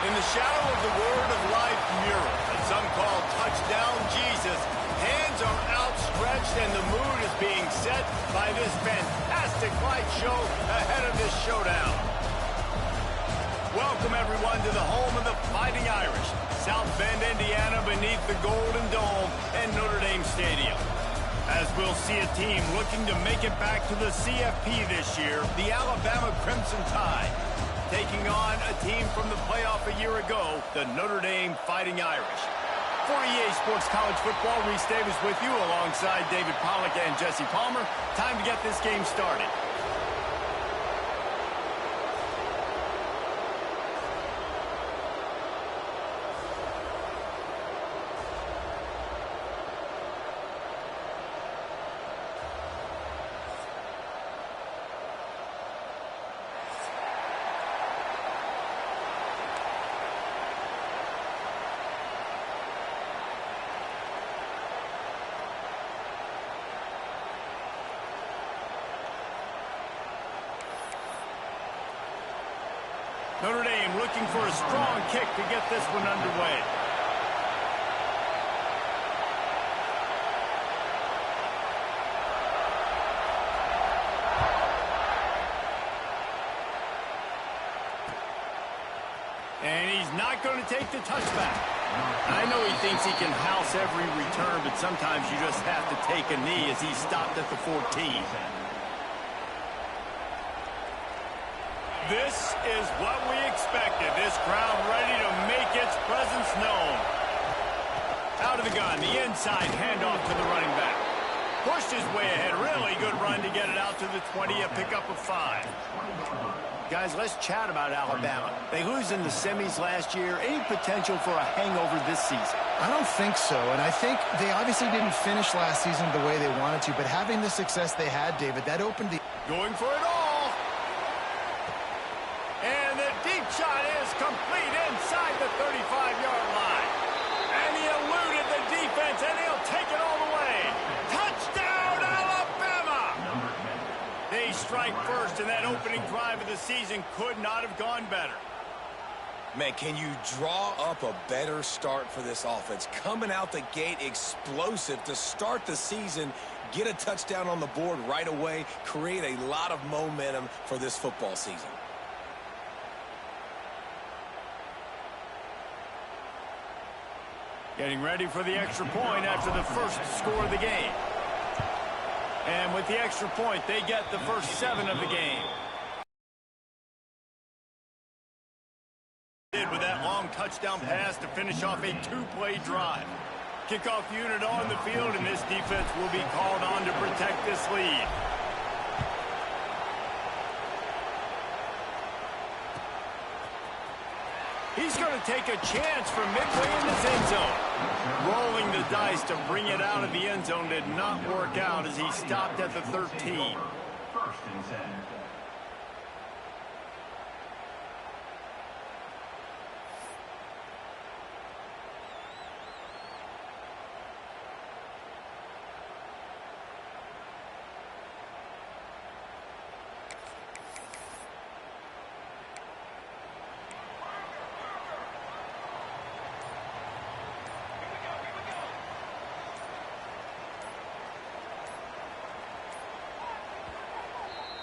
In the shadow of the Word of Life mural that some call Touchdown Jesus, hands are outstretched and the mood is being set by this fantastic light show ahead of this showdown. Welcome, everyone, to the home of the Fighting Irish, South Bend, Indiana, beneath the Golden Dome and Notre Dame Stadium. As we'll see a team looking to make it back to the CFP this year, the Alabama Crimson Tide, taking on a team from the playoff a year ago, the Notre Dame Fighting Irish. For EA Sports College Football, Reese Davis with you alongside David Pollack and Jesse Palmer. Time to get this game started. Notre Dame looking for a strong kick to get this one underway. And he's not going to take the touchback. I know he thinks he can house every return, but sometimes you just have to take a knee as he stopped at the 14. This is what we expected. This crowd ready to make its presence known. Out of the gun, the inside handoff to the running back. Pushed his way ahead. Really good run to get it out to the 20, a pickup of 5. Guys, let's chat about Alabama. They lose in the semis last year. Any potential for a hangover this season? I don't think so, and I think they obviously didn't finish last season the way they wanted to, but having the success they had, David, that opened the... Going for it all. And the deep shot is complete inside the 35-yard line. And he eluded the defense, and he'll take it all the way. Touchdown, Alabama! They strike first, and that opening drive of the season could not have gone better. Man, can you draw up a better start for this offense? Coming out the gate explosive to start the season, get a touchdown on the board right away, create a lot of momentum for this football season. Getting ready for the extra point after the first score of the game. And with the extra point, they get the first 7 of the game. With that long touchdown pass to finish off a 2-play drive. Kickoff unit on the field, and this defense will be called on to protect this lead. He's going to take a chance from midway in this end zone. Rolling the dice to bring it out of the end zone did not work out as he stopped at the 13. First and 10.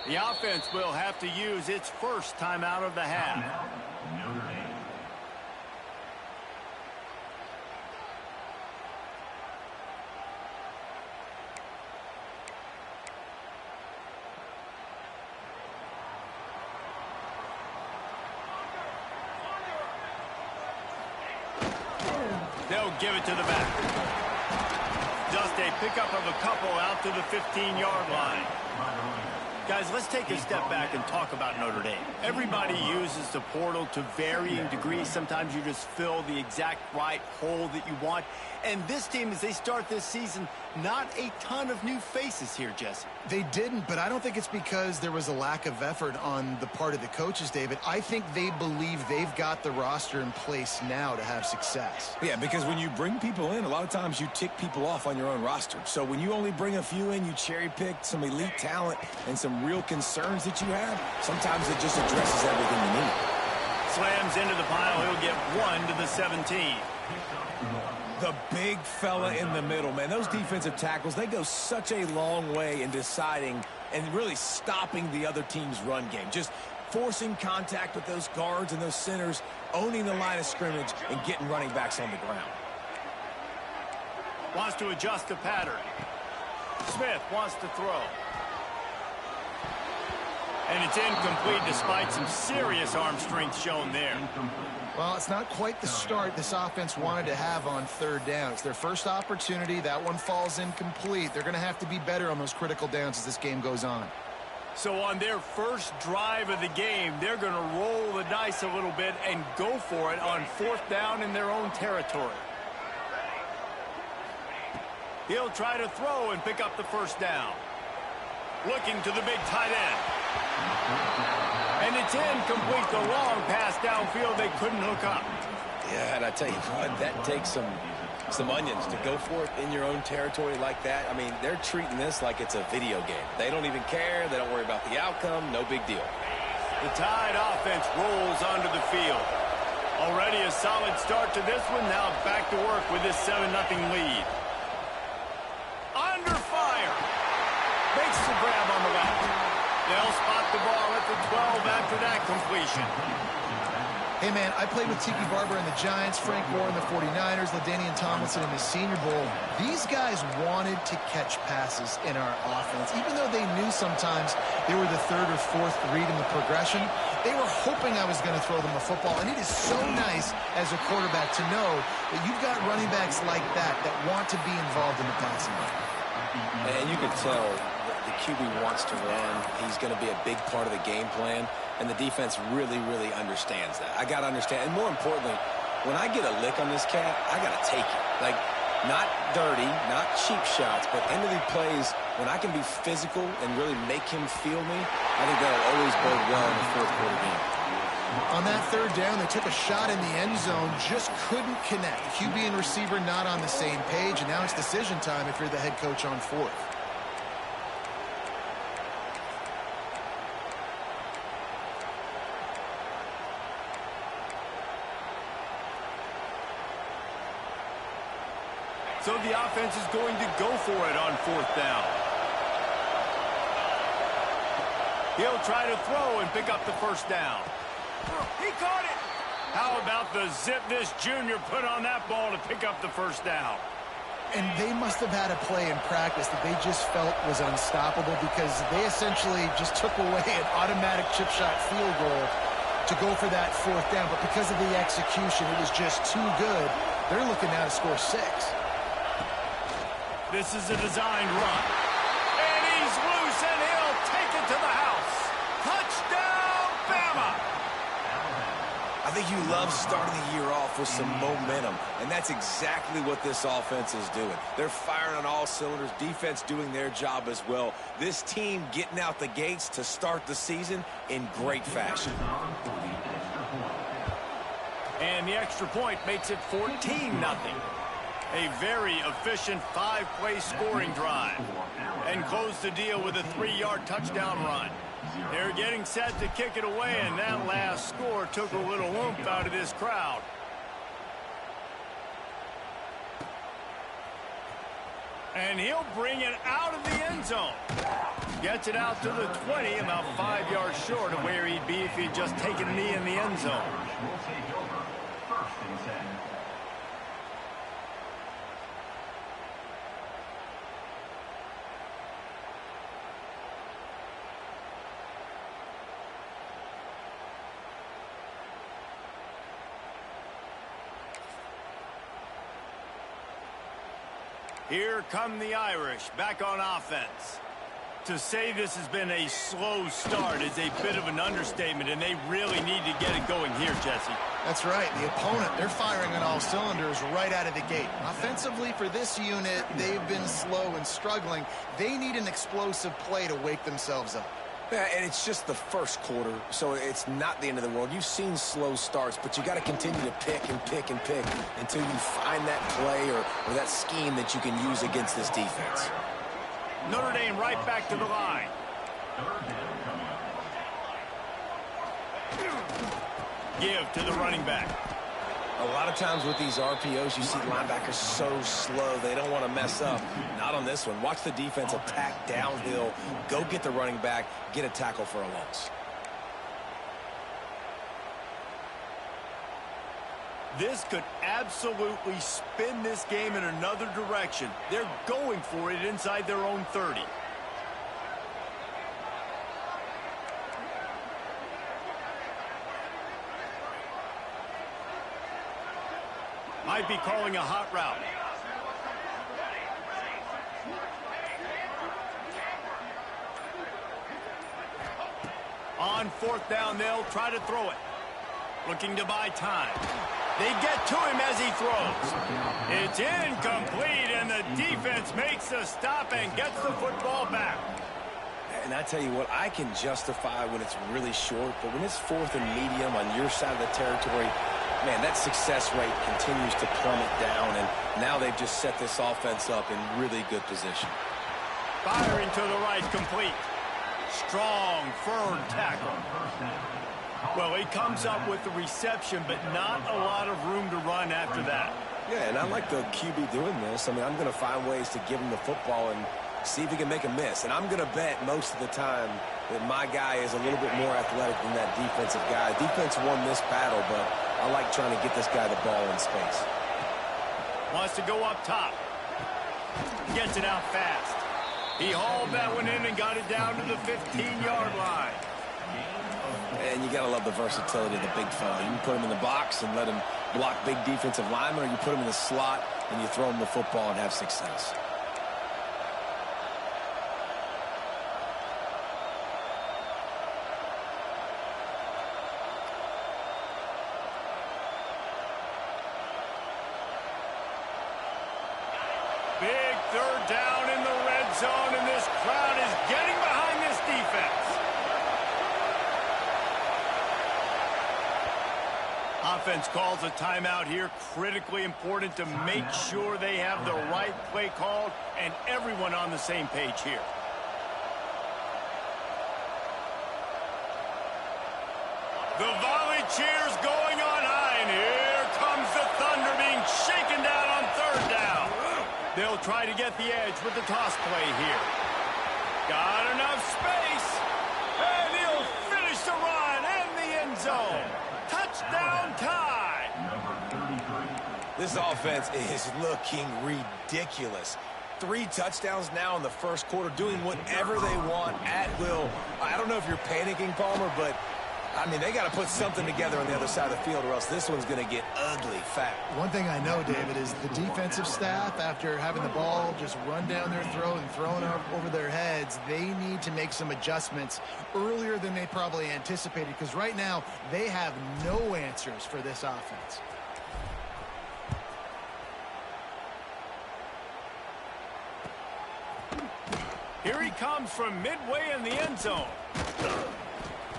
The offense will have to use its first timeout of the half. Notre Dame. They'll give it to the back. Just a pickup of a couple out to the 15-yard line. Guys, let's take a step back and talk about Notre Dame. Everybody uses the portal to varying degrees. Sometimes you just fill the exact right hole that you want. And this team, as they start this season, not a ton of new faces here, Jesse. They didn't, but I don't think it's because there was a lack of effort on the part of the coaches, David. I think they believe they've got the roster in place now to have success. Yeah, because when you bring people in, a lot of times you tick people off on your own roster. So when you only bring a few in, you cherry-pick some elite talent and some real concerns that you have, sometimes it just addresses everything you need. slams into the pile. He'll get 1 to the 17. The big fella in the middle, man. Those defensive tackles, they go such a long way in deciding and really stopping the other team's run game. Just forcing contact with those guards and those centers, owning the line of scrimmage, and getting running backs on the ground. Wants to adjust the pattern. Smith wants to throw. And it's incomplete despite some serious arm strength shown there. Well, it's not quite the start this offense wanted to have on third down. It's their first opportunity. That one falls incomplete. They're going to have to be better on those critical downs as this game goes on. So on their first drive of the game, they're going to roll the dice a little bit and go for it on 4th down in their own territory. He'll try to throw and pick up the first down. Looking to the big tight end. And it's incomplete. The long pass downfield they couldn't hook up. Yeah, and I tell you what, that takes some onions to go for it in your own territory like that. I mean, they're treating this like it's a video game. They don't even care. They don't worry about the outcome. No big deal. The Tide offense rolls onto the field. Already a solid start to this one. Now back to work with this 7-0 lead. Under fire. Makes the grab on the left. They'll spot the ball at the 12 after that completion. Hey, man, I played with Tiki Barber and the Giants, Frank Gore and the 49ers, LaDainian Tomlinson in the Senior Bowl. These guys wanted to catch passes in our offense. Even though they knew sometimes they were the 3rd or 4th read in the progression, they were hoping I was going to throw them a football. And it is so nice as a quarterback to know that you've got running backs like that want to be involved in the passing game. And you can tell the QB wants to run. He's going to be a big part of the game plan. And the defense really, really understands that. I got to understand. And more importantly, when I get a lick on this cat, I got to take it. Like, not dirty, not cheap shots, but end of the plays, when I can be physical and really make him feel me, I think that'll always bode well in the 4th quarter game. On that 3rd down, they took a shot in the end zone, just couldn't connect. QB and receiver not on the same page, and now it's decision time if you're the head coach on 4th. So the offense is going to go for it on 4th down. He'll try to throw and pick up the first down. He caught it. How about the zip this junior put on that ball to pick up the first down? And they must have had a play in practice that they just felt was unstoppable because they essentially just took away an automatic chip shot field goal to go for that 4th down. But because of the execution, it was just too good. They're looking now to score 6. This is a designed run. And he's loose, and he'll take it to the house. Touchdown, Bama! I think you love starting the year off with some momentum, and that's exactly what this offense is doing. They're firing on all cylinders, defense doing their job as well. This team getting out the gates to start the season in great fashion. And the extra point makes it 14-0. A very efficient 5-play scoring drive. And close the deal with a 3-yard touchdown run. They're getting set to kick it away, and that last score took a little oomph out of this crowd. And he'll bring it out of the end zone. Gets it out to the 20, about 5 yards short of where he'd be if he'd just taken a knee in the end zone. Will take over. 1st and 10. Here come the Irish back on offense. To say this has been a slow start is a bit of an understatement, and they really need to get it going here, Jesse. That's right. The opponent, they're firing on all cylinders right out of the gate. Offensively for this unit, they've been slow and struggling. They need an explosive play to wake themselves up. Yeah, and it's just the 1st quarter, so it's not the end of the world. You've seen slow starts, but you got to continue to pick and pick and pick until you find that play or that scheme that you can use against this defense. Notre Dame right back to the line. Give to the running back. A lot of times with these RPOs, you see linebackers so slow, they don't want to mess up. Not on this one. Watch the defense attack downhill, go get the running back, get a tackle for a loss. This could absolutely spin this game in another direction. They're going for it inside their own 30. Might be calling a hot route. On fourth down, they'll try to throw it. Looking to buy time. They get to him as he throws. It's incomplete, and the defense makes a stop and gets the football back. And I tell you what, I can justify when it's really short, but when it's fourth and medium on your side of the territory, man, that success rate continues to plummet down, and now they've just set this offense up in really good position. Firing to the right, complete. Strong, firm tackle. Well, he comes up with the reception, but not a lot of room to run after that. Yeah, and I like the QB doing this. I mean, I'm going to find ways to give him the football and see if he can make a miss. And I'm going to bet most of the time that my guy is a little bit more athletic than that defensive guy. Defense won this battle, but I like trying to get this guy the ball in space. Wants to go up top. Gets it out fast. He hauled that one in and got it down to the 15-yard line. And you got to love the versatility of the big fella. You can put him in the box and let him block big defensive linemen, or you put him in the slot and you throw him the football and have success. Big third down in the red zone, and this crowd is getting behind this defense. Offense calls a timeout here. Critically important to make sure they have the right play called and everyone on the same page here. The volley cheers going on high, and here comes the Thunder being shaken down on third down. They'll try to get the edge with the toss play here. Got enough space, and he'll finish the run in the end zone. Touchdown tie. This offense is looking ridiculous. 3 touchdowns now in the first quarter, doing whatever they want at will. I don't know if you're panicking, Palmer, but I mean, they got to put something together on the other side of the field, or else this one's going to get ugly fast. One thing I know, David, is the defensive staff, after having the ball just run down their throat and thrown over their heads, they need to make some adjustments earlier than they probably anticipated, because right now they have no answers for this offense. Here he comes from midway in the end zone.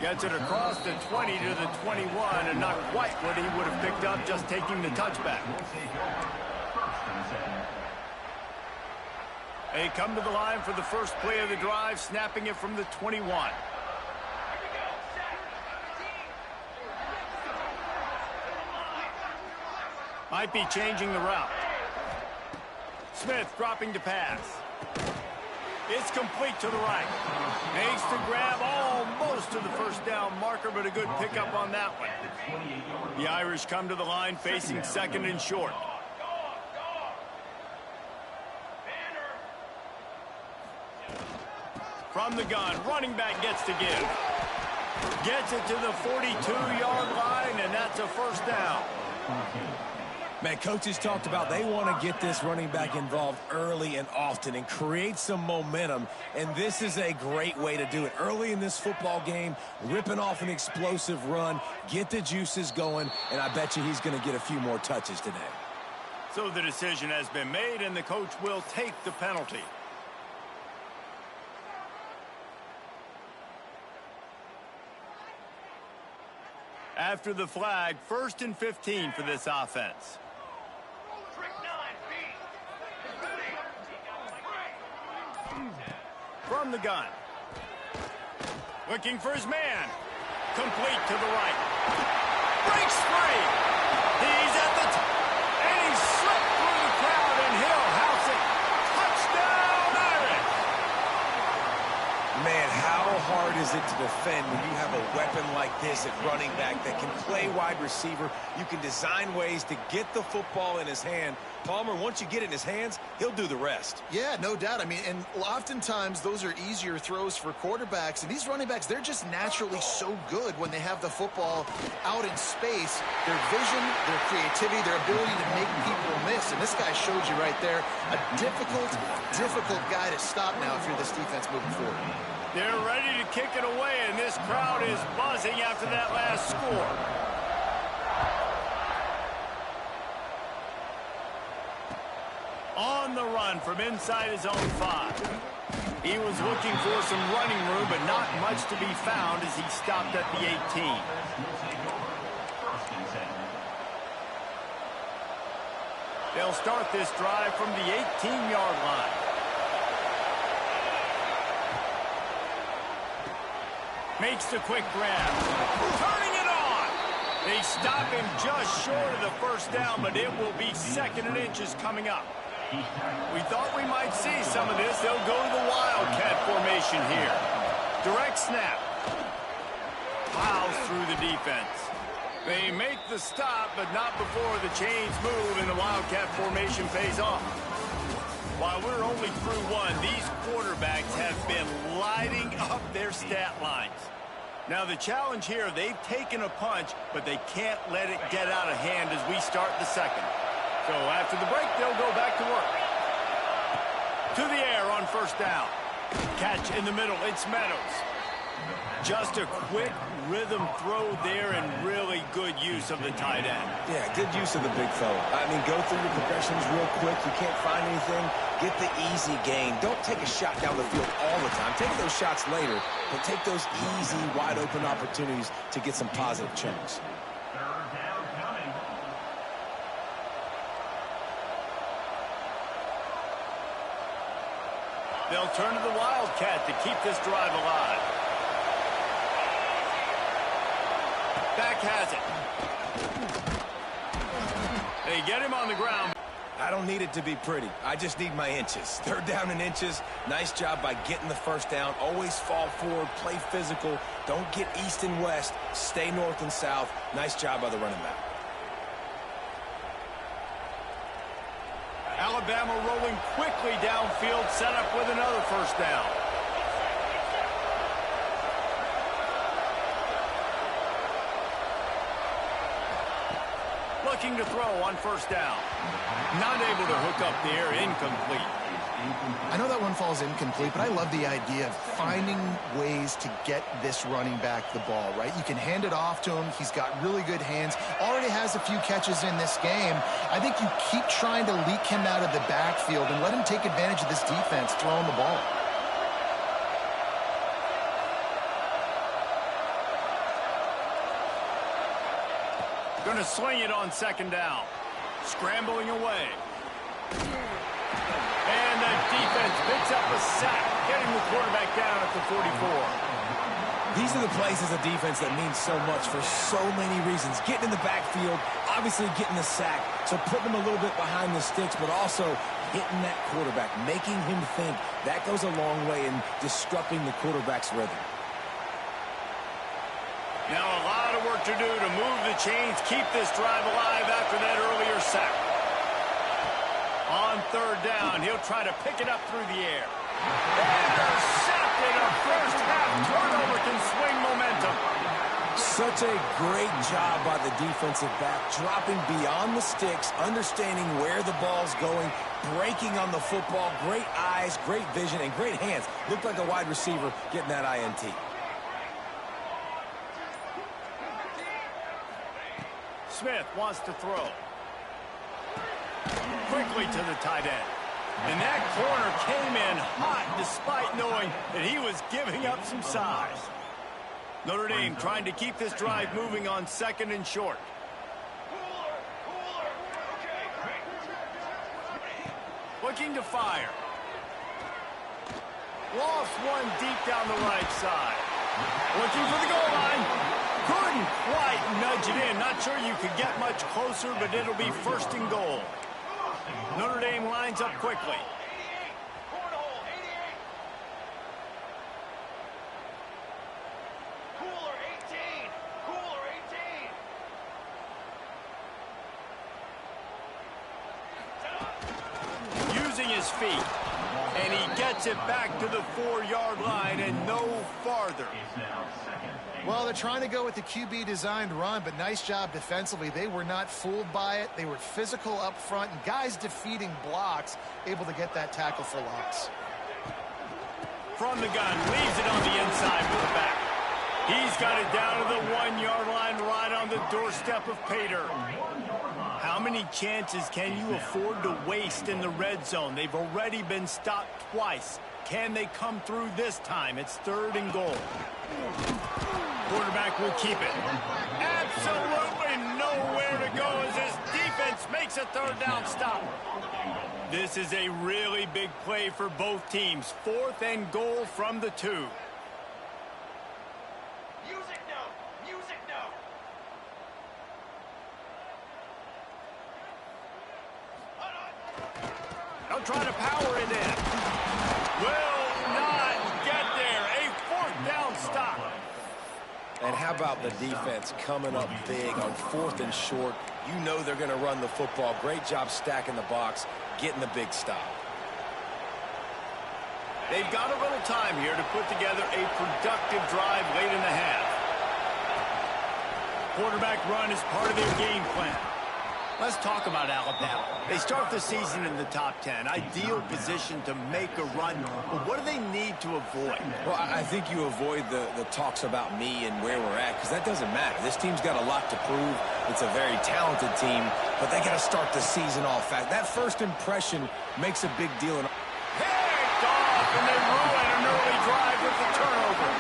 Gets it across the 20 to the 21, and not quite what he would have picked up just taking the touchback. They come to the line for the first play of the drive, snapping it from the 21. Might be changing the route. Smith dropping to pass. It's complete to the right. Makes the grab almost to the first down marker, but a good pickup on that one. The Irish come to the line facing second and short. From the gun, running back gets to give. Gets it to the 42-yard line, and that's a first down. Man, coaches talked about they want to get this running back involved early and often and create some momentum, and this is a great way to do it. Early in this football game, ripping off an explosive run, get the juices going, and I bet you he's going to get a few more touches today. So the decision has been made, and the coach will take the penalty. After the flag, 1st and 15 for this offense. From the gun. Looking for his man. Complete to the right. breaks free. He's at the top, and he slipped through the crowd, and he'll house it. Touchdown, Irish! Man, how hard is it to defend when you have a weapon like this at running back that can play wide receiver? You can design ways to get the football in his hand. Palmer, once you get it in his hands, he'll do the rest. Yeah, no doubt. I mean, and oftentimes those are easier throws for quarterbacks. And these running backs, they're just naturally so good when they have the football out in space. Their vision, their creativity, their ability to make people miss. And this guy showed you right there, a difficult guy to stop now if you're this defense moving forward. They're ready to kick it away, and this crowd is buzzing after that last score. On the run from inside his own 5. He was looking for some running room, but not much to be found as he stopped at the 18. They'll start this drive from the 18-yard line. Makes the quick grab. Turning it on. They stop him just short of the first down, but it will be 2nd and inches coming up. We thought we might see some of this. They'll go to the Wildcat formation here. Direct snap. Plows through the defense. They make the stop, but not before the chains move and the Wildcat formation pays off. While we're only through one, these quarterbacks have been lighting up their stat lines. Now the challenge here, they've taken a punch, but they can't let it get out of hand as we start the second. So after the break, they'll go back to work. To the air on first down. Catch in the middle, it's Meadows. Just a quick rhythm throw there and really good use of the tight end. Yeah, good use of the big fella. I mean, go through your progressions real quick. You can't find anything. Get the easy gain. Don't take a shot down the field all the time. Take those shots later, but take those easy, wide-open opportunities to get some positive chunks. Third down coming. They'll turn to the Wildcat to keep this drive alive. Back has it. They get him on the ground. I don't need it to be pretty. I just need my inches. 3rd down and inches. Nice job by getting the first down. Always fall forward, play physical. Don't get east and west. Stay north and south. Nice job by the running back. Alabama rolling quickly downfield, set up with another first down. Looking to throw on first down. Not able to hook up there, incomplete. I know that one falls incomplete, but I love the idea of finding ways to get this running back the ball, right? You can hand it off to him. He's got really good hands. Already has a few catches in this game. I think you keep trying to leak him out of the backfield and let him take advantage of this defense throwing the ball. Going to swing it on 2nd down. Scrambling away. And the defense picks up a sack, getting the quarterback down at the 44. These are the plays as a defense that mean so much for so many reasons. Getting in the backfield, obviously getting the sack, so putting him a little bit behind the sticks, but also hitting that quarterback, making him think. That goes a long way in disrupting the quarterback's rhythm. Now a lot of work to do to move the chains, keep this drive alive after that earlier sack. On 3rd down, he'll try to pick it up through the air. Intercepted. A first half turnover can swing momentum. Such a great job by the defensive back, dropping beyond the sticks, understanding where the ball's going, breaking on the football. Great eyes, great vision, and great hands. Looked like a wide receiver getting that INT. Smith wants to throw. Quickly to the tight end. And that corner came in hot despite knowing that he was giving up some size. Notre Dame trying to keep this drive moving on 2nd and short. Looking to fire. Lost one deep down the right side. Looking for the goal line. Couldn't quite nudge it in. Not sure you could get much closer, but it'll be first and goal. Notre Dame lines up quickly. Using his feet. And he gets it back to the 4-yard line and no farther. Well, they're trying to go with the QB-designed run, but nice job defensively. They were not fooled by it. They were physical up front, and guys defeating blocks, able to get that tackle for loss. From the gun, leaves it on the inside with the back. He's got it down to the 1-yard line, right on the doorstep of Pater. How many chances can you afford to waste in the red zone? They've already been stopped twice. Can they come through this time? It's 3rd and goal. Quarterback will keep it. Absolutely nowhere to go as his defense makes a 3rd down stop. This is a really big play for both teams. 4th and goal from the 2. Music note! Music note! They'll try to power it in. Will not get there. A 4th down stop. And how about the defense coming up big on 4th and short? You know they're going to run the football. Great job stacking the box, getting the big stop. They've got a little time here to put together a productive drive late in the half. Quarterback run is part of their game plan. Let's talk about Alabama. They start the season in the top 10. Ideal position to make a run. But what do they need to avoid? Well, I think you avoid the talks about me and where we're at, because that doesn't matter. This team's got a lot to prove. It's a very talented team, but they got to start the season off fast. That first impression makes a big deal. Picked off, and they ruin an early drive with the turnover.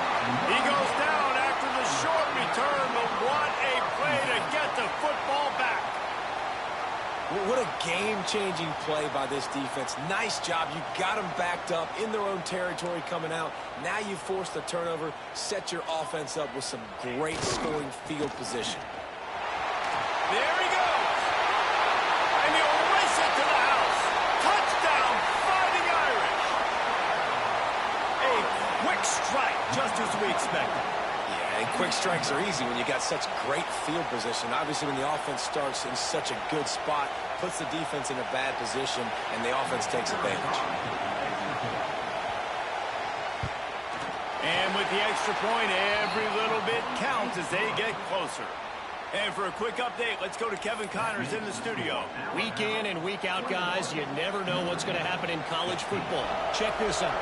He goes down after the short return, but what a play to get the football back. What a game-changing play by this defense. Nice job. You got them backed up in their own territory coming out. Now you force the turnover, set your offense up with some great scoring field position. There he goes. And he'll race it to the house. Touchdown, Fighting Irish. A quick strike, just as we expected. And quick strikes are easy when you got such great field position. Obviously, when the offense starts in such a good spot, puts the defense in a bad position, and the offense takes advantage. And with the extra point, every little bit counts as they get closer. And for a quick update, let's go to Kevin Connors in the studio. Week in and week out, guys, you never know what's going to happen in college football. Check this out.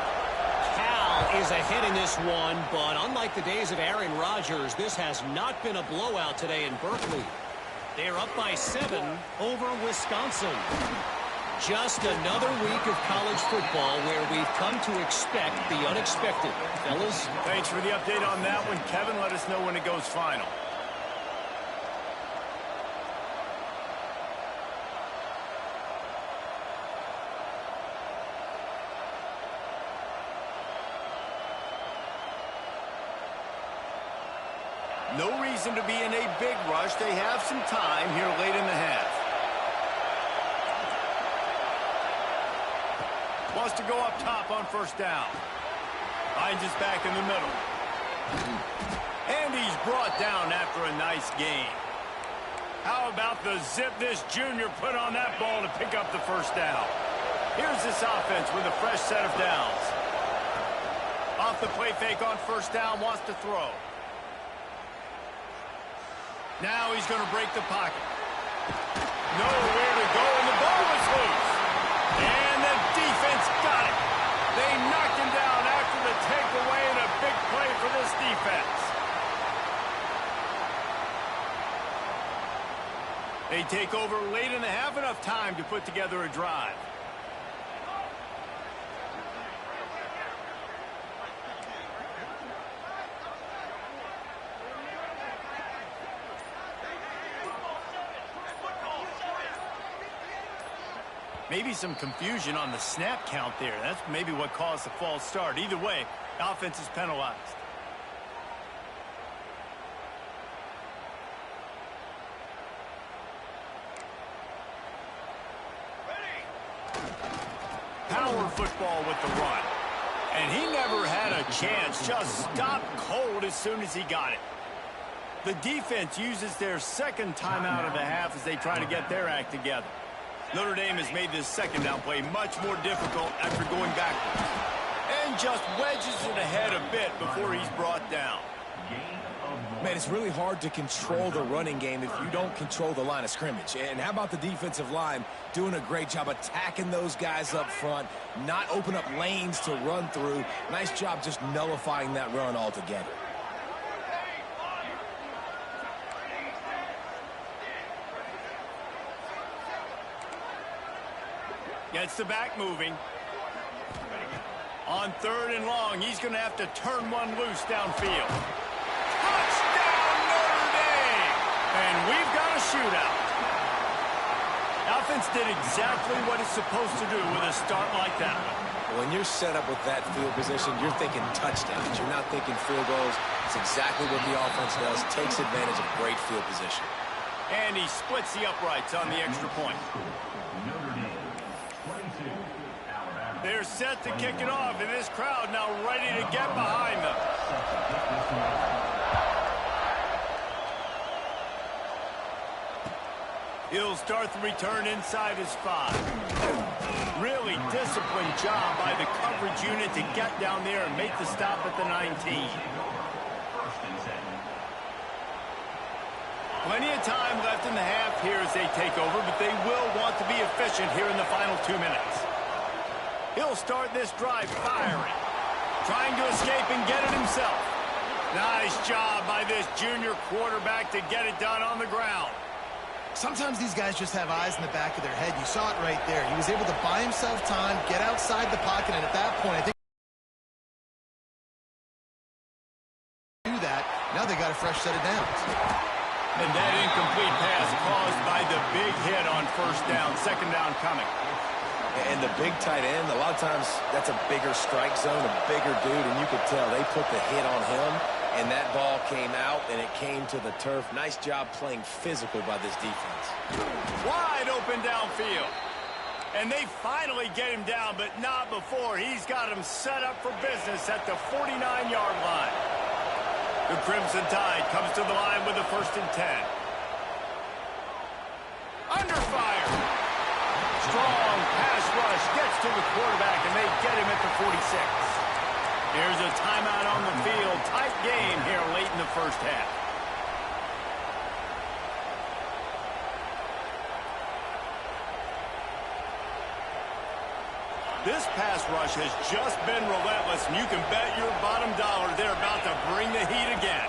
Cal is ahead in this one, but unlike the days of Aaron Rodgers, this has not been a blowout today in Berkeley. They're up by 7 over Wisconsin. Just another week of college football where we've come to expect the unexpected. Fellas? Thanks for the update on that one, Kevin. Let us know when it goes final. No reason to be in a big rush. They have some time here late in the half. Wants to go up top on 1st down. Finds his back in the middle. And he's brought down after a nice gain. How about the zip this junior put on that ball to pick up the 1st down? Here's this offense with a fresh set of downs. Off the play fake on 1st down, wants to throw. Now he's going to break the pocket. Nowhere to go, and the ball was loose. And the defense got it. They knocked him down after the takeaway, and a big play for this defense. They take over late in the half, enough time to put together a drive. Maybe some confusion on the snap count there. That's maybe what caused the false start. Either way, offense is penalized. power football with the run. And he never had a chance, just stopped cold as soon as he got it. The defense uses their second timeout of the half as they try to get their act together. Notre Dame has made this second down play much more difficult after going backwards. And just wedges it ahead a bit before he's brought down. Man, it's really hard to control the running game if you don't control the line of scrimmage. And how about the defensive line doing a great job attacking those guys up front, not open up lanes to run through. Nice job just nullifying that run altogether. Gets the back moving. On 3rd and long, he's going to have to turn one loose downfield. Touchdown, Notre Dame! And we've got a shootout. Offense did exactly what it's supposed to do with a start like that one. When you're set up with that field position, you're thinking touchdowns. You're not thinking field goals. It's exactly what the offense does. Takes advantage of great field position. And he splits the uprights on the extra point. They're set to kick it off, and this crowd now ready to get behind them. He'll start the return inside his 5. Really disciplined job by the coverage unit to get down there and make the stop at the 19. Plenty of time left in the half here as they take over, but they will want to be efficient here in the final 2 minutes. He'll start this drive firing, trying to escape and get it himself. Nice job by this junior quarterback to get it done on the ground. Sometimes these guys just have eyes in the back of their head. You saw it right there. He was able to buy himself time, get outside the pocket, and at that point, I think do that. Now they got a fresh set of downs. And that incomplete pass caused by the big hit on 1st down, 2nd down coming. And the big tight end, a lot of times that's a bigger strike zone, a bigger dude, and you could tell they put the hit on him, and that ball came out, and it came to the turf. Nice job playing physical by this defense. Wide open downfield. And they finally get him down, but not before. He's got him set up for business at the 49-yard line. The Crimson Tide comes to the line with a 1st and 10. Under fire. Strong pass rush gets to the quarterback, and they get him at the 46. Here's a timeout on the field. Tight game here late in the 1st half. This pass rush has just been relentless, and you can bet your bottom dollar they're about to bring the heat again.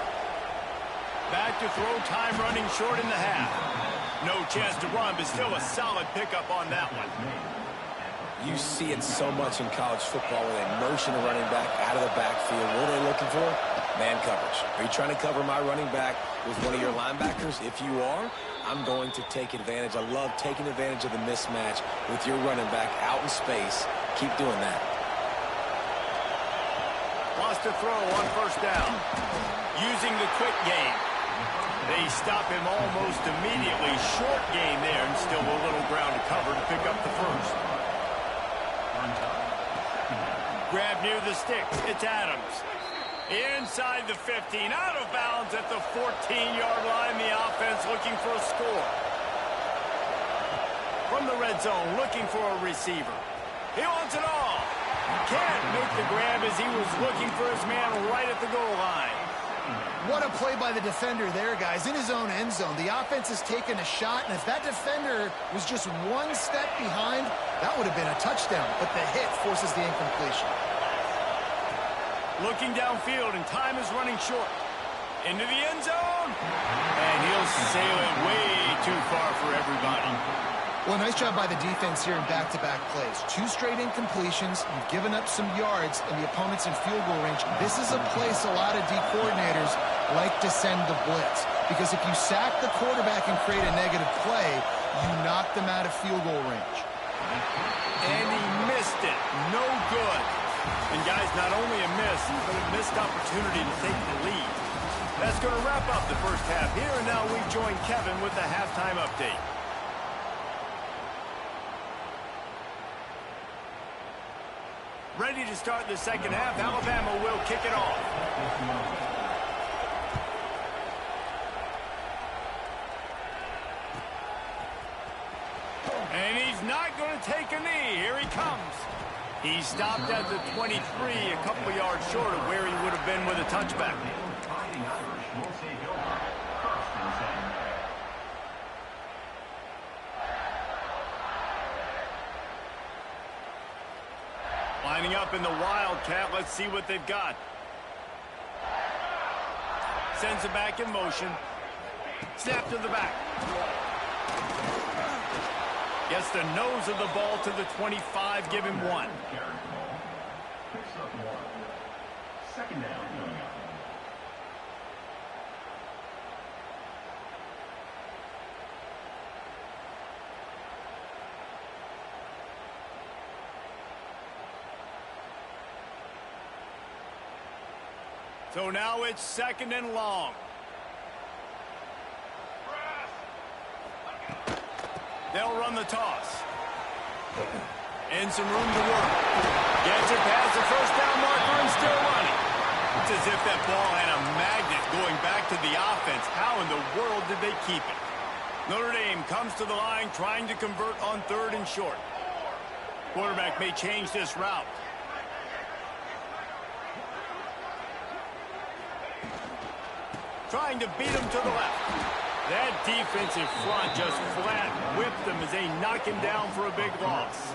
Back to throw, time running short in the half. No chance to run, but still a solid pickup on that one. You see it so much in college football where they motion a running back out of the backfield. What are they looking for? Man coverage. Are you trying to cover my running back with one of your linebackers? If you are, I'm going to take advantage. I love taking advantage of the mismatch with your running back out in space. Keep doing that. Wants to throw on 1st down. Using the quick game. They stop him almost immediately. Short gain there, and still a little ground to cover to pick up the 1st. Grab near the sticks. It's Adams. Inside the 15. Out of bounds at the 14-yard line. The offense looking for a score. From the red zone, looking for a receiver. He wants it all. Can't make the grab as he was looking for his man right at the goal line. What a play by the defender there, guys. In his own end zone, the offense has taken a shot, and if that defender was just one step behind, that would have been a touchdown, but the hit forces the incompletion. Looking downfield, and time is running short. Into the end zone, and he'll sail it way too far for everybody. Well, nice job by the defense here in back-to-back plays. 2 straight incompletions. You've given up some yards, and the opponent's in field goal range. This is a place a lot of D coordinators like to send the blitz, because if you sack the quarterback and create a negative play, you knock them out of field goal range. And he missed it. No good. And, guys, not only a miss, but a missed opportunity to take the lead. That's going to wrap up the 1st half here, and now we join Kevin with the halftime update. Ready to start the second half. Alabama will kick it off. And he's not going to take a knee. Here he comes. He stopped at the 23, a couple of yards short of where he would have been with a touchback. Lining up in the Wildcat. Let's see what they've got. Sends it back in motion. Snap to the back. Gets the nose of the ball to the 25. Give him 1. Second down. So now it's second and long. They'll run the toss. And some room to work. Gets it past the first down marker and still running. It's as if that ball had a magnet going back to the offense. How in the world did they keep it? Notre Dame comes to the line trying to convert on 3rd and short. Quarterback may change this route. Trying to beat him to the left. That defensive front just flat whipped them as they knock him down for a big loss.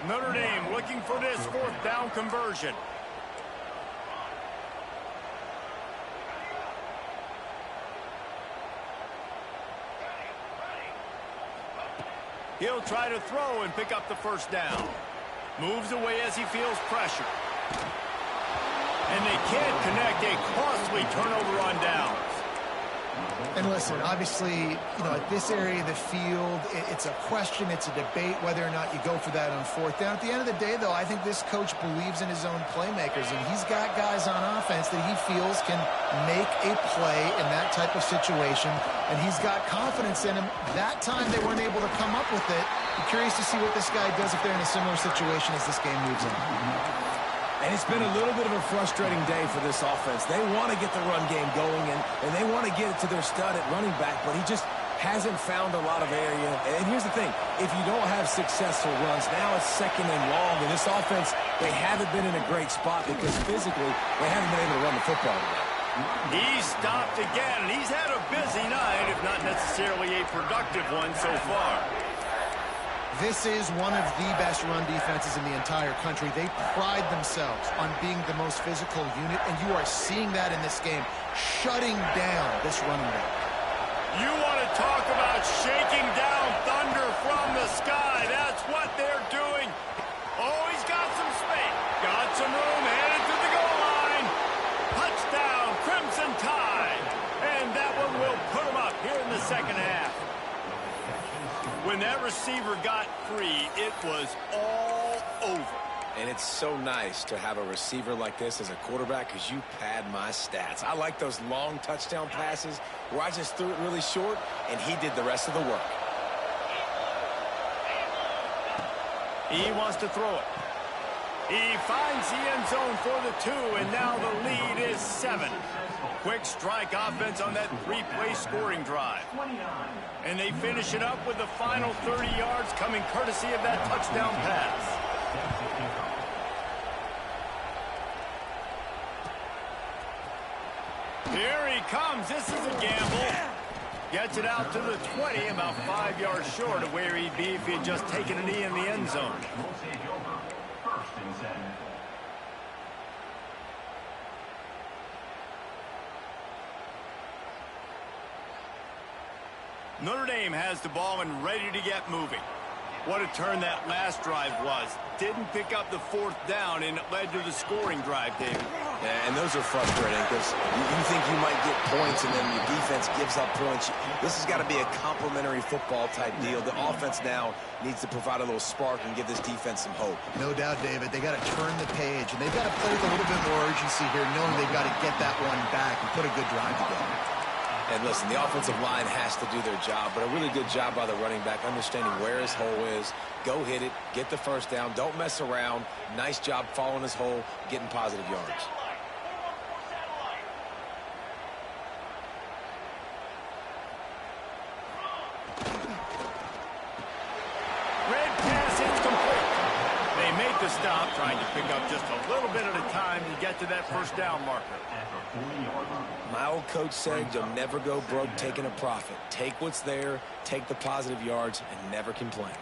Notre Dame looking for this 4th down conversion. He'll try to throw and pick up the 1st down. Moves away as he feels pressure. And they can't connect. A costly turnover on downs. And listen, obviously, at this area of the field, it's a question, it's a debate whether or not you go for that on 4th down. At the end of the day, though, I think this coach believes in his own playmakers, and he's got guys on offense that he feels can make a play in that type of situation, and he's got confidence in him. That time they weren't able to come up with it. I'm curious to see what this guy does if they're in a similar situation as this game moves on. And it's been a little bit of a frustrating day for this offense. They want to get the run game going, and they want to get it to their stud at running back, but he just hasn't found a lot of area. And here's the thing. If you don't have successful runs, now it's second and long, and this offense, they haven't been in a great spot because physically they haven't been able to run the football yet. He's stopped again, and he's had a busy night, if not necessarily a productive one so far. This is one of the best run defenses in the entire country. They pride themselves on being the most physical unit, and you are seeing that in this game, shutting down this running back. You want to talk about shaking down thunder from the sky. That's what they're doing. Oh, he's got some space. Got some room, headed to the goal line. Touchdown, Crimson Tide. And that one will put him up here in the second half. When that receiver got free, it was all over. And it's so nice to have a receiver like this as a quarterback because you pad my stats. I like those long touchdown passes where I just threw it really short and he did the rest of the work. He wants to throw it. He finds the end zone for the 2, and now the lead is 7. Quick strike offense on that 3-play scoring drive. And they finish it up with the final 30 yards coming courtesy of that touchdown pass. Here he comes. This is a gamble. Gets it out to the 20, about 5 yards short of where he'd be if he had just taken a knee in the end zone. Notre Dame has the ball and ready to get moving. What a turn that last drive was. Didn't pick up the 4th down, and it led to the scoring drive, David. Yeah, and those are frustrating because you think you might get points and then your defense gives up points. This has got to be a complementary football type deal. The offense now needs to provide a little spark and give this defense some hope. No doubt, David. They got to turn the page, and they've got to play with a little bit more urgency here, knowing they've got to get that one back and put a good drive together. And listen, the offensive line has to do their job, but a really good job by the running back, understanding where his hole is. Go hit it, get the first down, don't mess around. Nice job following his hole, getting positive yards. Red pass incomplete. They make the stop, trying to pick up just a little bit at a time to get to that first down marker. My old coach said you'll never go broke taking a profit. Take what's there, take the positive yards, and never complain.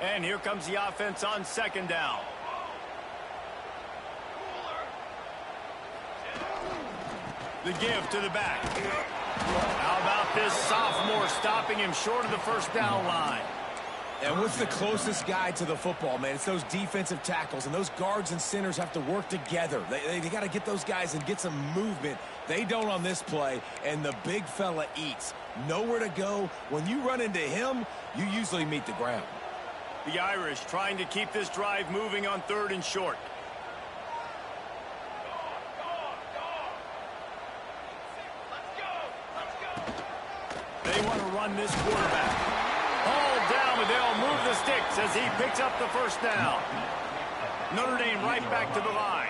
And here comes the offense on second down. The give to the back. How about this sophomore stopping him short of the first down line? And what's the closest guy to the football, man? It's those defensive tackles, and those guards and centers have to work together. They got to get those guys and get some movement. They don't on this play, and the big fella eats. Nowhere to go. When you run into him, you usually meet the ground. The Irish trying to keep this drive moving on 3rd and short. They want to run this quarterback. All down, but they'll move the sticks as he picks up the first down. Notre Dame right back to the line.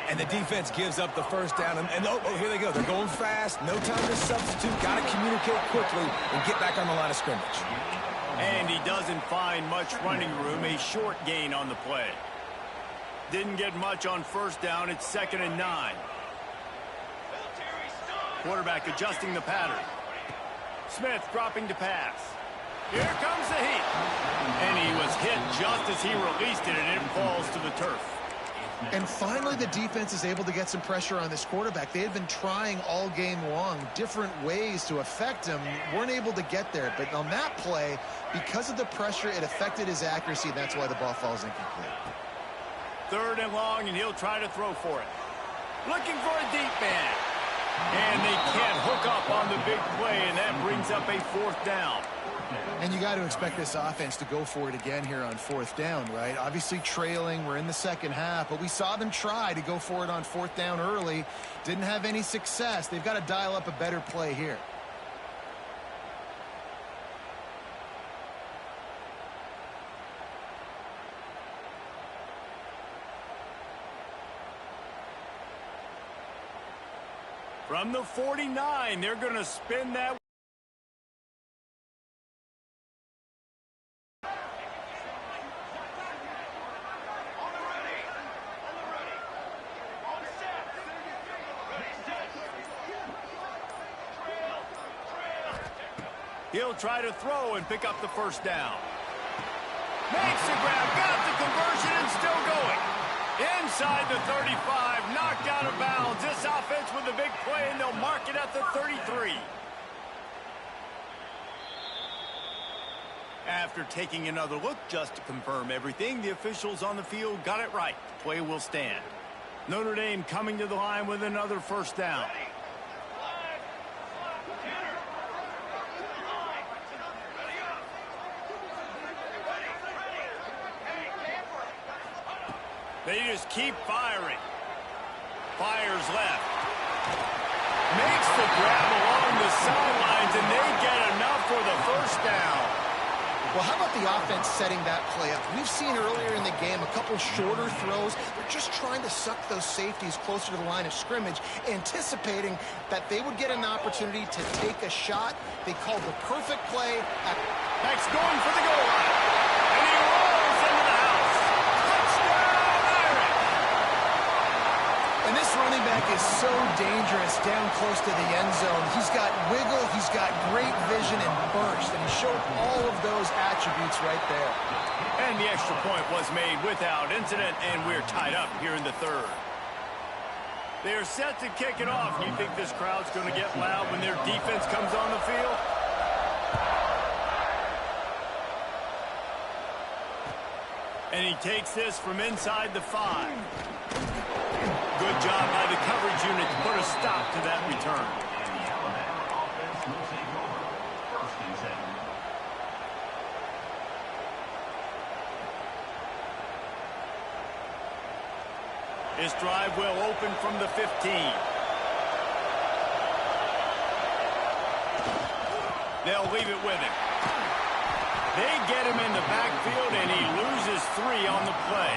And the defense gives up the first down. And oh, here they go. They're going fast. No time to substitute. Got to communicate quickly and get back on the line of scrimmage. And he doesn't find much running room. A short gain on the play. Didn't get much on first down. It's 2nd and 9. Quarterback adjusting the pattern. Smith dropping to pass. Here comes the heat. And he was hit just as he released it, and it falls to the turf. And finally, the defense is able to get some pressure on this quarterback. They had been trying all game long different ways to affect him. Weren't able to get there. But on that play, because of the pressure, it affected his accuracy. That's why the ball falls incomplete. 3rd and long, and he'll try to throw for it. Looking for a deep man. And they can't hook up on the big play, and that brings up a 4th down. And you got to expect this offense to go for it again here on 4th down, right? Obviously trailing, we're in the second half, but we saw them try to go for it on 4th down early. Didn't have any success. They've got to dial up a better play here. From the 49, they're going to spin that. He'll try to throw and pick up the first down. Makes the grab, got the conversion, and still going. Inside the 35, knocked out of bounds. This offense with a big play, and they'll mark it at the 33. After taking another look just to confirm everything, the officials on the field got it right. The play will stand. Notre Dame coming to the line with another first down. They just keep firing. Fires left. Makes the grab along the sidelines, and they get enough for the first down. Well, how about the offense setting that play up? We've seen earlier in the game a couple shorter throws. They're just trying to suck those safeties closer to the line of scrimmage, anticipating that they would get an opportunity to take a shot. They called the perfect play. Next going for the goal line. And he rolls into the house. Touchdown, Irish! And this running back is so dangerous down close to the end zone. He's got wiggle, he's got great vision and burst, and he showed all of those attributes right there. And the extra point was made without incident, and we're tied up here in the 3rd. They're set to kick it off. You think this crowd's going to get loud when their defense comes on the field? And he takes this from inside the 5. Good job by the coverage unit to put a stop to that return. This drive will open from the 15. They'll leave it with him. They get him in the backfield, and he loses 3 on the play.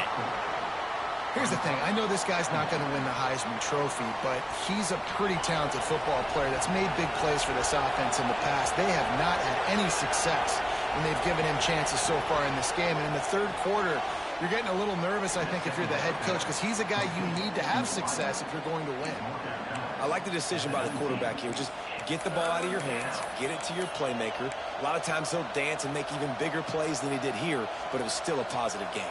Here's the thing. I know this guy's not going to win the Heisman Trophy, but he's a pretty talented football player that's made big plays for this offense in the past. They have not had any success when they've given him chances so far in this game. And in the third quarter, you're getting a little nervous, I think, if you're the head coach, because he's a guy you need to have success if you're going to win. I like the decision by the quarterback here. Just get the ball out of your hands, get it to your playmaker. A lot of times he'll dance and make even bigger plays than he did here, but it was still a positive game.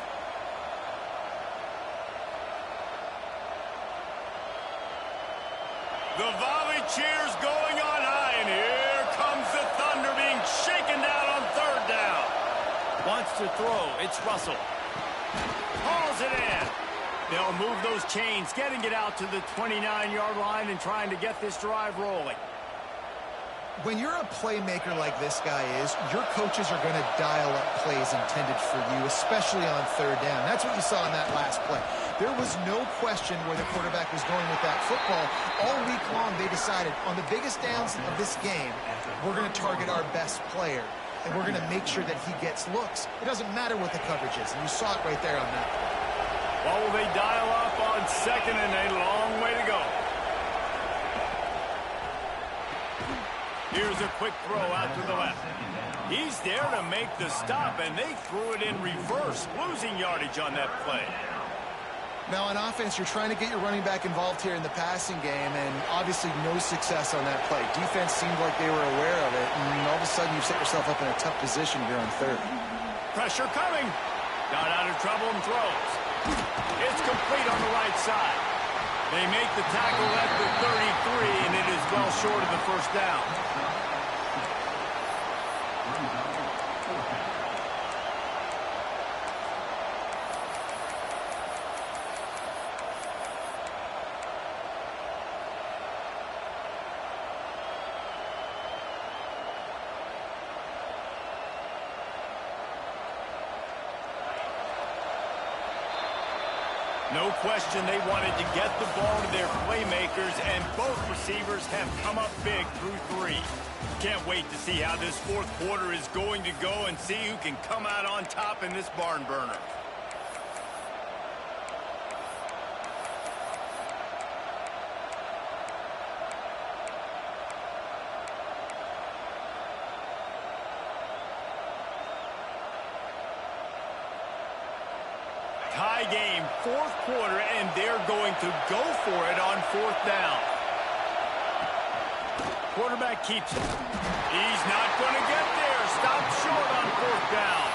The volley cheers going on high, and here comes the Thunder being shaken down on third down. Wants to throw. It's Russell. Hauls it in. They'll move those chains, getting it out to the 29-yard line and trying to get this drive rolling. When you're a playmaker like this guy is, your coaches are going to dial up plays intended for you, especially on third down. That's what you saw in that last play. There was no question where the quarterback was going with that football. All week long, they decided on the biggest downs of this game, we're going to target our best player, and we're going to make sure that he gets looks. It doesn't matter what the coverage is, and you saw it right there on that play. Well, will they dial up on second and a long way to go? Here's a quick throw out to the left. He's there to make the stop, and they threw it in reverse, losing yardage on that play. Now, on offense, you're trying to get your running back involved here in the passing game, and obviously no success on that play. Defense seemed like they were aware of it, and all of a sudden you've set yourself up in a tough position here on third. Pressure coming. Got out of trouble and throws. It's complete on the right side. They make the tackle at the 33, and it is well short of the first down. No question they wanted to get the ball to their playmakers, and both receivers have come up big through 3. Can't wait to see how this fourth quarter is going to go and see who can come out on top in this barn burner. Tie game, fourth quarter, and they're going to go for it on fourth down. Quarterback keeps it. He's not going to get there. Stopped short on fourth down.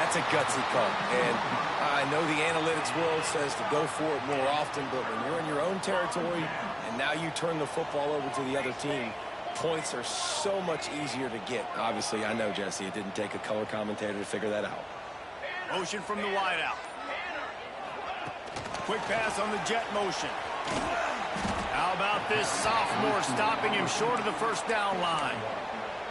That's a gutsy call, and I know the analytics world says to go for it more often, but when you're in your own territory and now you turn the football over to the other team, points are so much easier to get. Obviously, I know, Jesse, it didn't take a color commentator to figure that out. Motion from the wideout. Quick pass on the jet motion. How about this sophomore stopping him short of the first down line?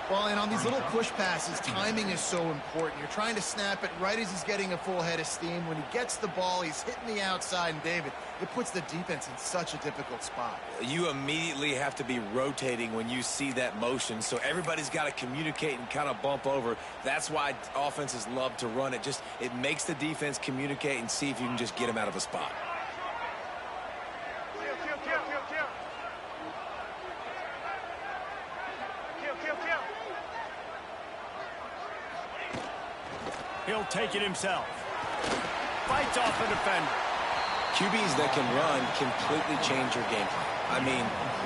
Well, and on these little push passes, timing is so important. You're trying to snap it right as he's getting a full head of steam. When he gets the ball, he's hitting the outside, and David, it puts the defense in such a difficult spot. You immediately have to be rotating when you see that motion, so everybody's got to communicate and kind of bump over. That's why offenses love to run it. It makes the defense communicate and see if you can just get him out of a spot. He'll take it himself. Fights off the defender. QBs that can run completely change your game plan. I mean,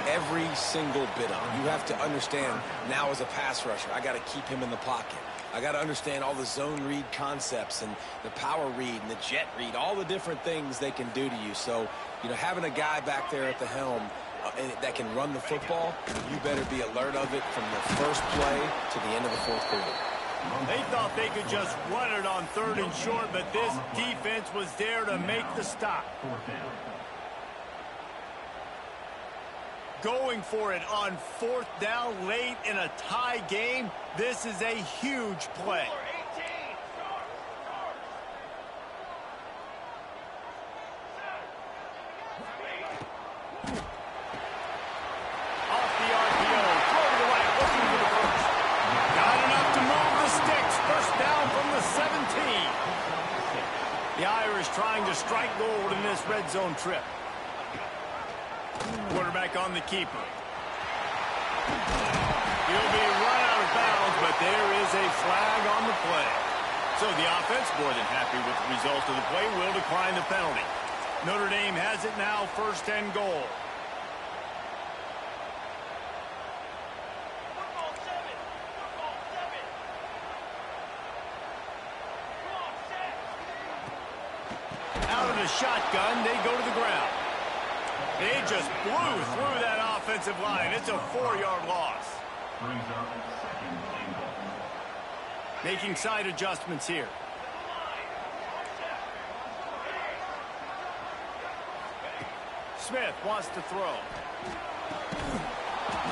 every single bit of it. You have to understand now as a pass rusher, I got to keep him in the pocket. I got to understand all the zone read concepts and the power read and the jet read, all the different things they can do to you. So, you know, having a guy back there at the helm that can run the football, you better be alert of it from the first play to the end of the fourth quarter. They thought they could just run it on third and short, but this defense was there to make the stop. Going for it on fourth down late in a tie game. This is a huge play. Off the RPO, throw to the right, looking for the first. trying to strike gold in this red zone trip. Quarterback on the keeper. He'll be run out of bounds, but there is a flag on the play. So the offense, more than happy with the result of the play, will decline the penalty. Notre Dame has it now, 1st and goal. Football 7. Football 7. Come on, set. Out of the shotgun, they go to the ground. They just blew through that offensive line. It's a 4-yard loss. Brings up 2nd and goal. Making side adjustments here. Smith wants to throw.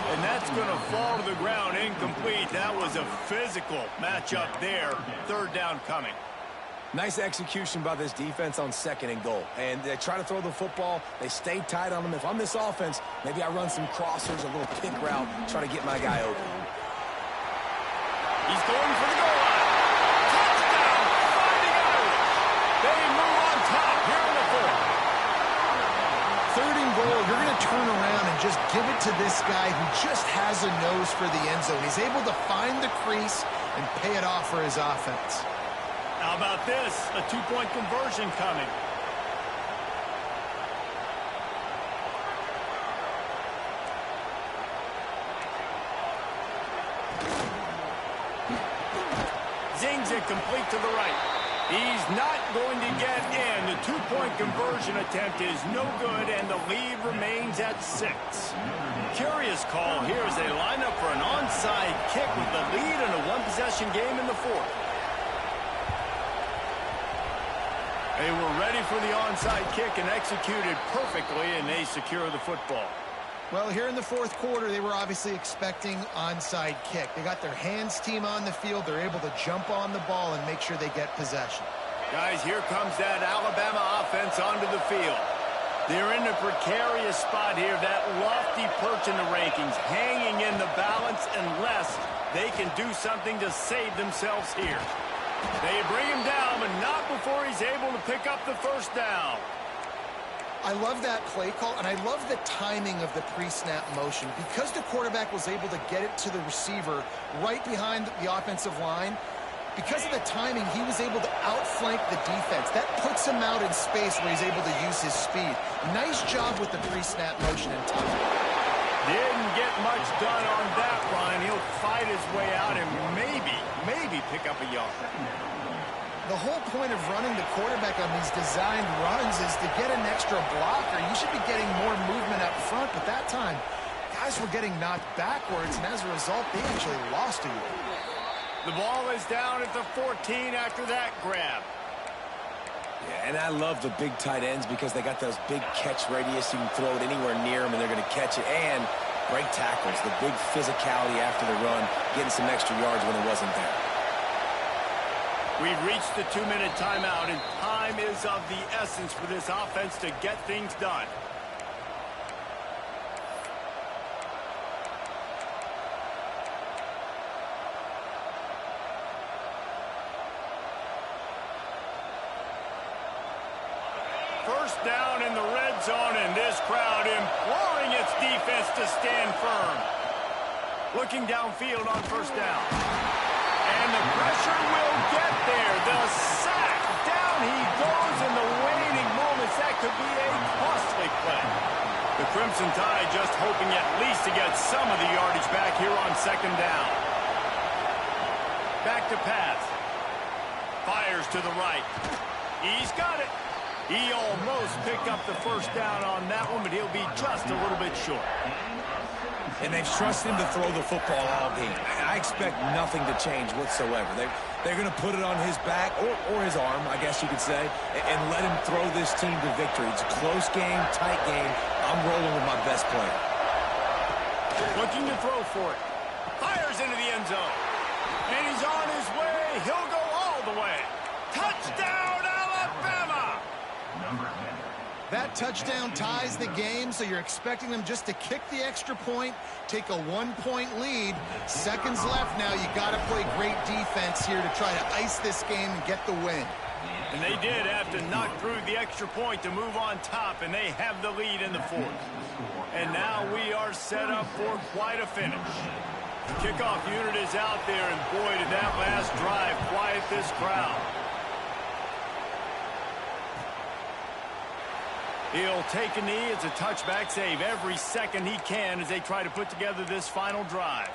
And that's going to fall to the ground incomplete. That was a physical matchup there. 3rd down coming. Nice execution by this defense on 2nd and goal. And they try to throw the football. They stay tight on them. If I'm this offense, maybe I run some crossers, a little pick route, try to get my guy open. He's going for the goal line. Touchdown, Fighting Irish. They move on top here in the 4th. 3rd and goal, you're going to turn around and just give it to this guy who just has a nose for the end zone. He's able to find the crease and pay it off for his offense. How about this? A 2-point conversion coming. Zings it complete to the right. He's not going to get in. The 2-point conversion attempt is no good, and the lead remains at 6. Curious call here as they line up for an onside kick with the lead in a one-possession game in the 4th. They were ready for the onside kick and executed perfectly, and they secure the football. Well, here in the 4th quarter, they were obviously expecting onside kick. They got their hands team on the field. They're able to jump on the ball and make sure they get possession. Guys, here comes that Alabama offense onto the field. They're in a precarious spot here, that lofty perch in the rankings, hanging in the balance unless they can do something to save themselves here. They bring him down, but not before he's able to pick up the 1st down. I love that play call, and I love the timing of the pre-snap motion. Because the quarterback was able to get it to the receiver right behind the offensive line, because of the timing, he was able to outflank the defense. That puts him out in space where he's able to use his speed. Nice job with the pre-snap motion and timing. Didn't get much done on that line. He'll fight his way out and maybe pick up a yard. The whole point of running the quarterback on these designed runs is to get an extra blocker. You should be getting more movement up front, but that time, guys were getting knocked backwards, and as a result, they actually lost a yard. The ball is down at the 14 after that grab. Yeah, and I love the big tight ends because they got those big catch radius. You can throw it anywhere near them, and they're going to catch it. And great tackles, the big physicality after the run, getting some extra yards when it wasn't there. We've reached the 2-minute timeout, and time is of the essence for this offense to get things done. First down in the red zone, and this crowd imploring its defense to stand firm. Looking downfield on 1st down. And the pressure will get there. The sack. Down he goes in the waning moments. That could be a costly play. The Crimson Tide just hoping at least to get some of the yardage back here on 2nd down. Back to pass. Fires to the right. He's got it. He almost picked up the 1st down on that one, but he'll be just a little bit short. And they've trusted him to throw the football all game. I expect nothing to change whatsoever. They're going to put it on his back, or his arm, I guess you could say, and let him throw this team to victory. It's a close game, tight game. I'm rolling with my best player. Looking to throw for it. Fires into the end zone. And he's on his way. He'll go all the way. Touchdown, Alabama! That touchdown ties the game, so you're expecting them just to kick the extra point, take a 1-point lead. Seconds left now. You got to play great defense here to try to ice this game and get the win. And they did have to knock through the extra point to move on top, and they have the lead in the fourth. And now we are set up for quite a finish. The kickoff unit is out there, and boy, did that last drive quiet this crowd. He'll take a knee. It's a touchback save every second he can as they try to put together this final drive.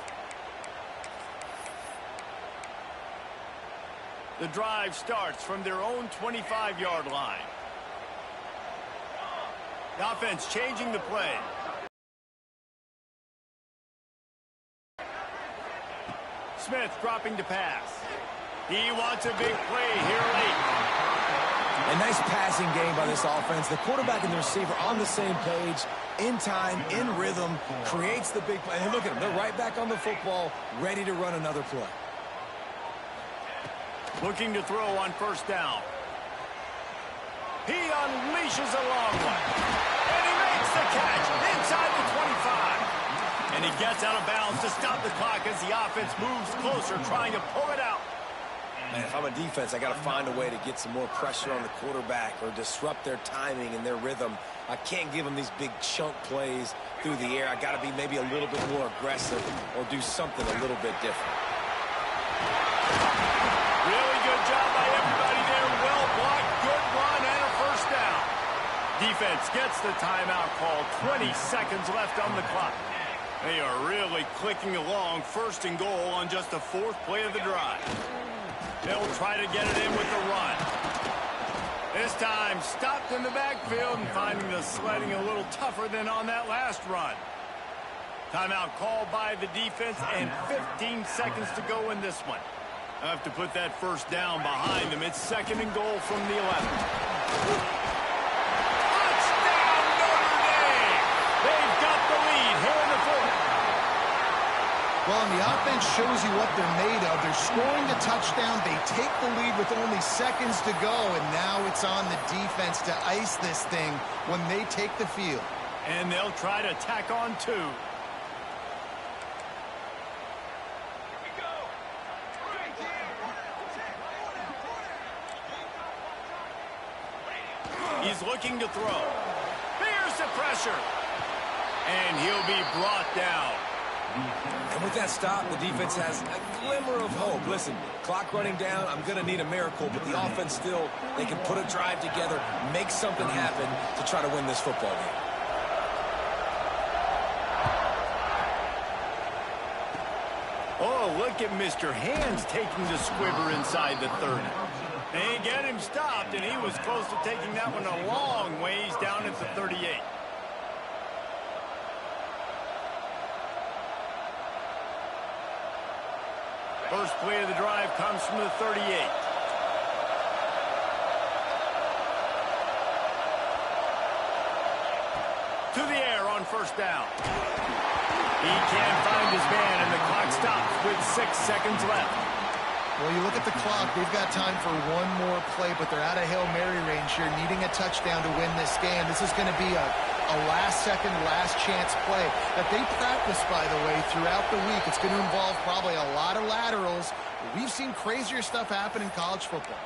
The drive starts from their own 25-yard line. The offense changing the play. Smith dropping to pass. He wants a big play here late. A nice passing game by this offense. The quarterback and the receiver on the same page, in time, in rhythm, creates the big play. And look at them. They're right back on the football, ready to run another play. Looking to throw on first down. He unleashes a long one. And he makes the catch inside the 25. And he gets out of bounds to stop the clock as the offense moves closer, trying to pull it out. Man, if I'm a defense, I got to find a way to get some more pressure on the quarterback or disrupt their timing and their rhythm. I can't give them these big chunk plays through the air. I got to be maybe a little bit more aggressive or do something a little bit different. Really good job by everybody there. Well blocked, good run, and a first down. Defense gets the timeout call. 20 seconds left on the clock. They are really clicking along, first and goal on just the fourth play of the drive. They'll try to get it in with the run. This time, stopped in the backfield and finding the sledding a little tougher than on that last run. Timeout called by the defense and 15 seconds to go in this one. I have to put that first down behind them. It's second and goal from the 11. Touchdown, Notre Dame! They've got the lead here in the fourth. Well, and the offense shows you what they're made of. They're scoring the touchdown. They take the lead with only seconds to go, and now it's on the defense to ice this thing when they take the field. And they'll try to tack on two. He's looking to throw. Here's the pressure. And he'll be brought down. And with that stop, the defense has a glimmer of hope. Listen, clock running down, I'm going to need a miracle, but the offense still, they can put a drive together, make something happen to try to win this football game. Oh, look at Mr. Hands taking the squibber inside the 30. They get him stopped, and he was close to taking that one a long ways down at the 38. First play of the drive comes from the 38. To the air on first down. He can't find his man, and the clock stops with 6 seconds left. Well, you look at the clock. They've got time for one more play, but they're out of Hail Mary range here, needing a touchdown to win this game. This is going to be a last-second, last-chance play that they practice, by the way, throughout the week. It's going to involve probably a lot of laterals. We've seen crazier stuff happen in college football.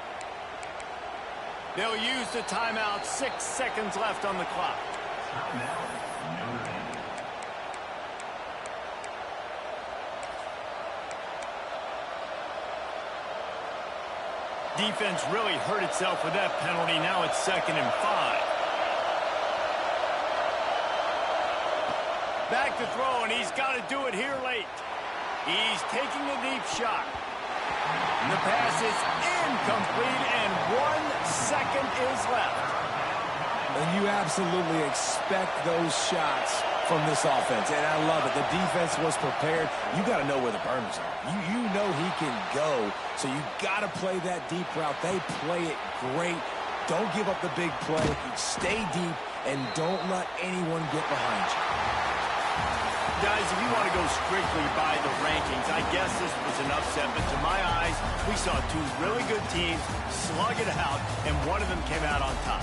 They'll use the timeout. 6 seconds left on the clock. Defense really hurt itself with that penalty. Now it's 2nd and 5. Back to throw, and he's got to do it here late. He's taking a deep shot. The pass is incomplete, and 1 second is left. And you absolutely expect those shots from this offense, and I love it. The defense was prepared. You got to know where the burners are. You know he can go, so you got to play that deep route. They play it great. Don't give up the big play. Stay deep, and don't let anyone get behind you. Guys, if you want to go strictly by the rankings, I guess this was an upset, but to my eyes, we saw two really good teams slug it out, and one of them came out on top.